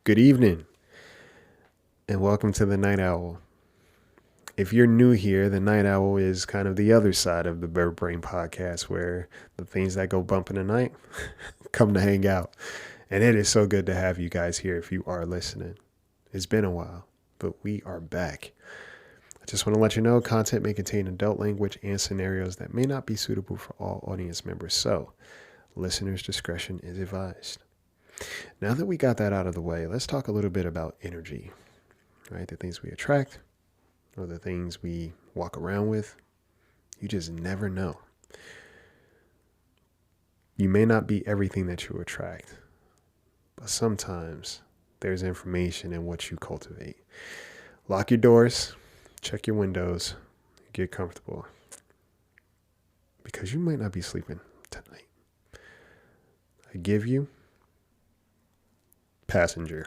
Good evening, and welcome to the Night Owl. If you're new here, the Night Owl is kind of the other side of the Bird Brain podcast where the things that go bump in the night come to hang out. And it is so good to have you guys here if you are listening. It's been a while, but we are back. I just want to let you know content may contain adult language and scenarios that may not be suitable for all audience members, so listeners' discretion is advised. Now that we got that out of the way, let's talk a little bit about energy, right? The things we attract or the things we walk around with. You just never know. You may not be everything that you attract, but sometimes there's information in what you cultivate. Lock your doors, check your windows, get comfortable, because you might not be sleeping tonight. I give you passenger.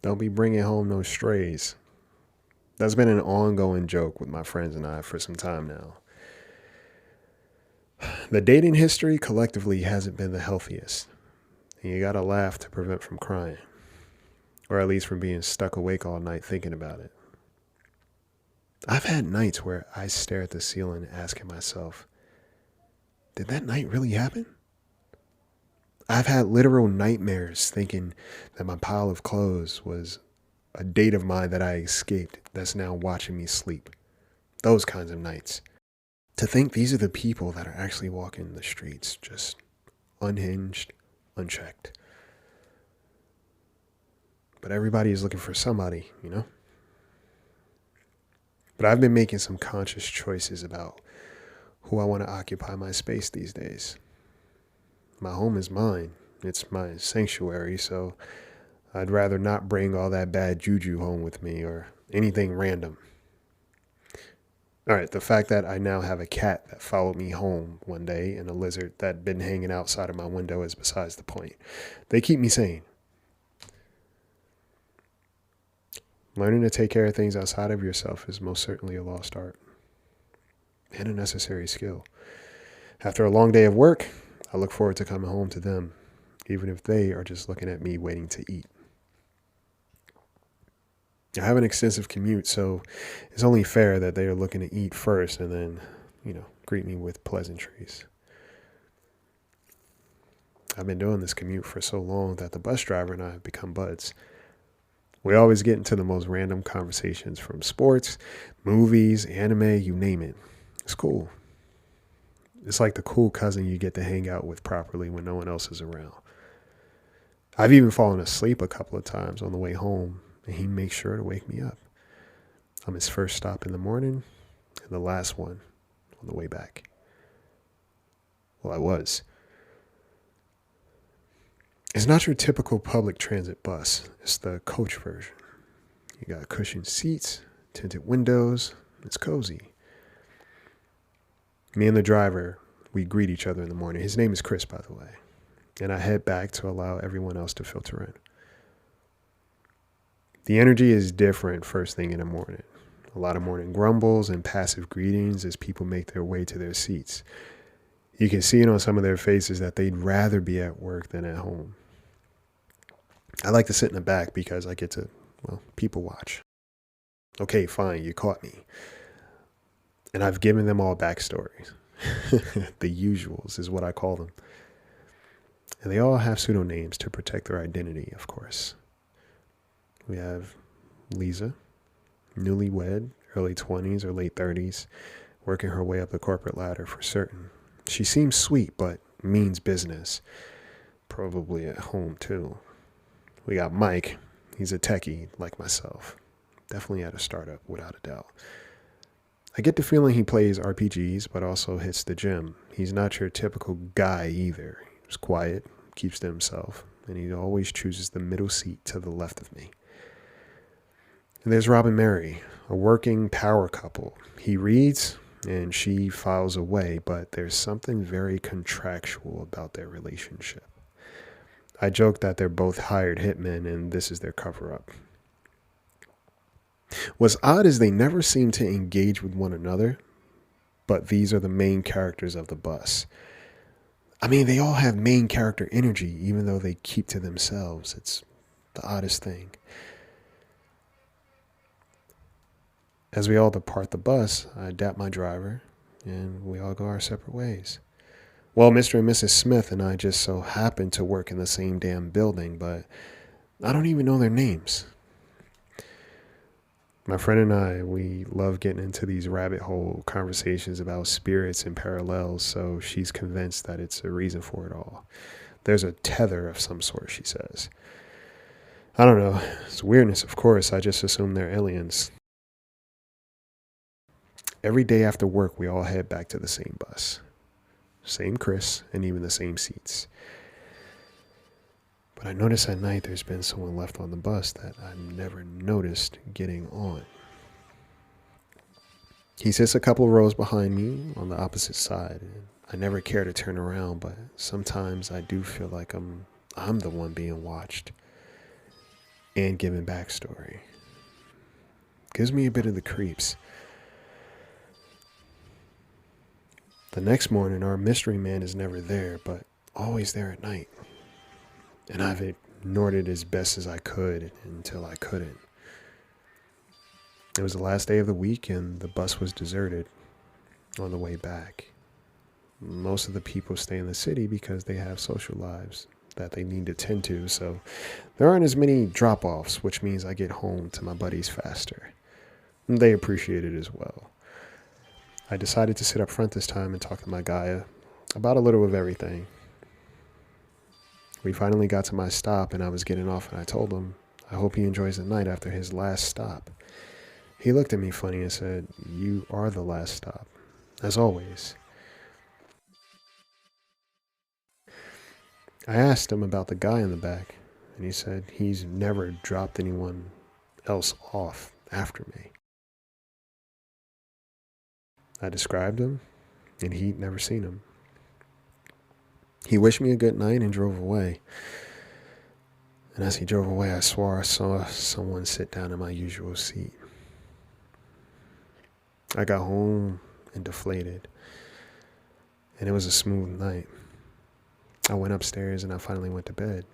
Don't be bringing home no strays. That's been an ongoing joke with my friends and I for some time now. The dating history collectively hasn't been the healthiest. And you gotta laugh to prevent from crying. Or at least from being stuck awake all night thinking about it. I've had nights where I stare at the ceiling asking myself, did that night really happen? I've had literal nightmares thinking that my pile of clothes was a date of mine that I escaped that's now watching me sleep. Those kinds of nights. To think these are the people that are actually walking the streets, just unhinged, unchecked. But everybody is looking for somebody, you know? But I've been making some conscious choices about who I want to occupy my space these days. My home is mine. It's my sanctuary, so I'd rather not bring all that bad juju home with me or anything random. All right, the fact that I now have a cat that followed me home one day and a lizard that been hanging outside of my window is besides the point. They keep me sane. Learning to take care of things outside of yourself is most certainly a lost art and a necessary skill. After a long day of work, I look forward to coming home to them, even if they are just looking at me waiting to eat. I have an extensive commute, so it's only fair that they are looking to eat first and then, greet me with pleasantries. I've been doing this commute for so long that the bus driver and I have become buds. We always get into the most random conversations from sports, movies, anime, you name it. It's cool. It's like the cool cousin you get to hang out with properly when no one else is around. I've even fallen asleep a couple of times on the way home, and he makes sure to wake me up. I'm his first stop in the morning and the last one on the way back. Well, I was. It's not your typical public transit bus. It's the coach version. You got cushioned seats, tinted windows. It's cozy. Me and the driver, we greet each other in the morning. His name is Chris, by the way. And I head back to allow everyone else to filter in. The energy is different first thing in the morning. A lot of morning grumbles and passive greetings as people make their way to their seats. You can see it on some of their faces that they'd rather be at work than at home. I like to sit in the back because I get to, people watch. Okay, fine, you caught me. And I've given them all backstories. The usuals is what I call them. And they all have pseudonames to protect their identity, of course. We have Lisa, newlywed, early 20s or late 30s, working her way up the corporate ladder for certain. She seems sweet, but means business. Probably at home, too. We got Mike. He's a techie, like myself. Definitely at a startup, without a doubt. I get the feeling he plays RPGs, but also hits the gym. He's not your typical guy either. He's quiet, keeps to himself, and he always chooses the middle seat to the left of me. And there's Rob and Mary, a working power couple. He reads, and she files away, but there's something very contractual about their relationship. I joke that they're both hired hitmen, and this is their cover-up. What's odd is they never seem to engage with one another, but these are the main characters of the bus. I mean, they all have main character energy, even though they keep to themselves. It's the oddest thing. As we all depart the bus, I dap my driver, and we all go our separate ways. Well, Mr. and Mrs. Smith and I just so happen to work in the same damn building, but I don't even know their names. My friend and I, we love getting into these rabbit hole conversations about spirits and parallels, so she's convinced that it's a reason for it all. There's a tether of some sort, she says. I don't know. It's weirdness, of course. I just assume they're aliens. Every day after work, we all head back to the same bus. Same Chris, and even the same seats. But I notice at night there's been someone left on the bus that I've never noticed getting on. He sits a couple rows behind me on the opposite side. And I never care to turn around, but sometimes I do feel like I'm the one being watched and given backstory. Gives me a bit of the creeps. The next morning, our mystery man is never there, but always there at night. And I've ignored it as best as I could until I couldn't. It was the last day of the week and the bus was deserted on the way back. Most of the people stay in the city because they have social lives that they need to tend to, so there aren't as many drop-offs, which means I get home to my buddies faster. And they appreciate it as well. I decided to sit up front this time and talk to my guy about a little of everything. We finally got to my stop and I was getting off and I told him I hope he enjoys the night after his last stop. He looked at me funny and said, "You are the last stop, as always." I asked him about the guy in the back and he said he's never dropped anyone else off after me. I described him and he'd never seen him. He wished me a good night and drove away. And as he drove away, I swore I saw someone sit down in my usual seat. I got home and deflated. And it was a smooth night. I went upstairs and I finally went to bed.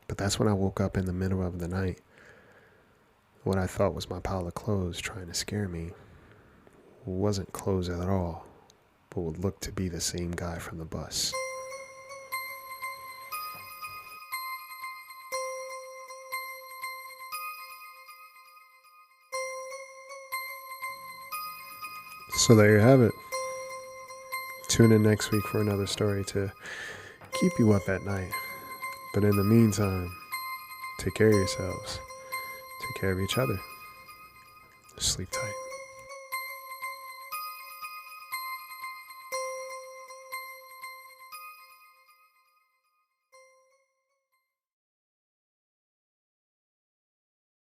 But that's when I woke up in the middle of the night. What I thought was my pile of clothes trying to scare me wasn't clothes at all, but would look to be the same guy from the bus. So there you have it. Tune in next week for another story to keep you up at night. But in the meantime, take care of yourselves. Take care of each other. Sleep tight.